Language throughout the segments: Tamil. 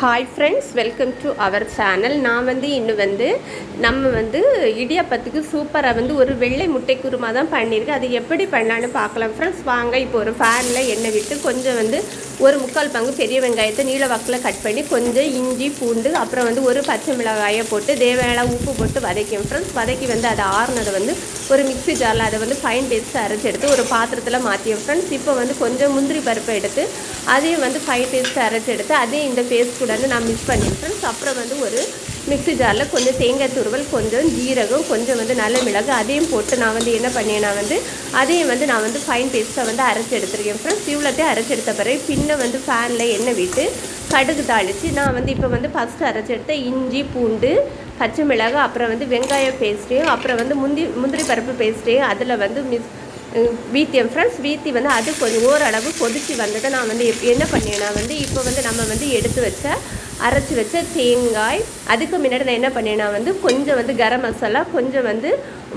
Hi friends, welcome to our channel. நான் இன்னும் நம்ம இடியாப்பத்துக்கு சூப்பராக ஒரு வெள்ளை முட்டை குருமா தான் பண்ணியிருக்கேன். அது எப்படி பண்ணலான்னு பார்க்கலாம் ஃப்ரெண்ட்ஸ். வாங்க. இப்போ ஒரு ஃபேனில் எண்ணெய் விட்டு கொஞ்சம் ஒரு 3/4 பங்கு பெரிய வெங்காயத்தை நீல வாக்கில் கட் பண்ணி கொஞ்சம் இஞ்சி பூண்டு அப்புறம் ஒரு பச்சை மிளகாயை போட்டு தேவையான உப்பு போட்டு வதக்கியும் ஃப்ரெண்ட்ஸ். வதக்கி அதை ஆறுனதை ஒரு மிக்ஸி ஜாரில் அதை ஃபைன் பேஸ்ட்டு அரைச்சி எடுத்து ஒரு பாத்திரத்தில் மாற்றியும் ஃப்ரெண்ட்ஸ். இப்போ கொஞ்சம் முந்திரி பருப்பை எடுத்து அதையும் ஃபைன் பேஸ்ட்டு அரைச்சி எடுத்து அதையும் இந்த பேஸ்ட் கூட நான் மிக்ஸ் பண்ணிடுறேன் ஃப்ரெண்ட்ஸ். அப்புறம் ஒரு மிக்ஸி ஜாரில் கொஞ்சம் தேங்காய் துருவல், கொஞ்சம் ஜீரகம், கொஞ்சம் நல்ல மிளகு அதையும் போட்டு நான் என்ன பண்ணேன்னா அதையும் நான் ஃபைன் பேஸ்ட்டாக அரைச்சி எடுத்துருக்கேன் ஃப்ரெண்ட்ஸ். இவ்வளோத்தையும் அரைச்சி எடுத்த பிறகு பின்ன ஃபேனில் எண்ணெய் விட்டு கடுகு தாளித்து நான் இப்போ ஃபஸ்ட்டு அரைச்சி எடுத்த இஞ்சி பூண்டு பச்சை மிளகு அப்புறம் வெங்காயம் பேஸ்ட்டையும் அப்புறம் முந்திரி பருப்பு பேஸ்ட்டையும் அதில் வீத்தியம் ஃப்ரெண்ட்ஸ். வீத்தி அது கொஞ்சம் ஓரளவு கொதிச்சு வந்ததை நான் என்ன பண்ணேன்னா இப்போ நம்ம எடுத்து வச்ச அரைச்சி வச்ச தேங்காய், அதுக்கு முன்னாடி நான் என்ன பண்ணேன்னா கொஞ்சம் கரம் மசாலா, கொஞ்சம்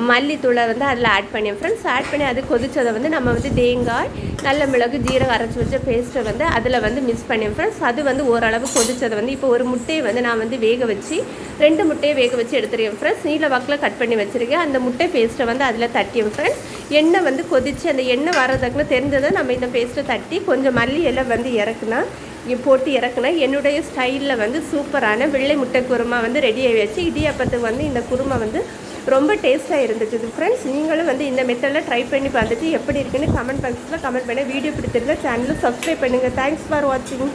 மல்லித்தூளை அதில் ஆட் பண்ணேன் ஃப்ரெண்ட்ஸ். ஆட் பண்ணி அது கொதித்ததை நம்ம தேங்காய், நல்ல மிளகு, ஜீரகம் அரைச்சி வச்ச பேஸ்ட்டை அதில் மிக்ஸ் பண்ணேன் ஃப்ரெண்ட்ஸ். அது ஓரளவு கொதித்ததை இப்போ ஒரு முட்டையை நான் வேக வச்சு 2 முட்டையை வேக வச்சு எடுத்துருக்கேன் ஃப்ரெண்ட்ஸ். நீல வாக்கில் கட் பண்ணி வச்சுருக்கேன். அந்த முட்டை பேஸ்ட்டை அதில் தட்டியும் ஃப்ரெண்ட்ஸ். எண்ணெய் கொதித்து அந்த எண்ணெய் வர்றதுக்குன்னு தெரிஞ்சதை நம்ம இந்த பேஸ்ட்டை தட்டி கொஞ்சம் மல்லி எல்லாம் போட்டு இறக்குனா என்னுடைய ஸ்டைலில் சூப்பரான வெள்ளை முட்டை குருமா ரெடி ஆகிடுச்சு. இடியாப்பத்துக்கு இந்த குருமா ரொம்ப டேஸ்ட்டாக இருந்துச்சு ஃப்ரெண்ட்ஸ். நீங்களும் இந்த மெத்தடில் ட்ரை பண்ணி பார்த்துட்டு எப்படி இருக்குன்னு கமெண்ட் பாக்ஸில் கமெண்ட் பண்ணி வீடியோ பிடிச்சிருந்தா சேனலை சப்ஸ்கிரைப் பண்ணுங்கள். தேங்க்ஸ் ஃபார் வாட்சிங்.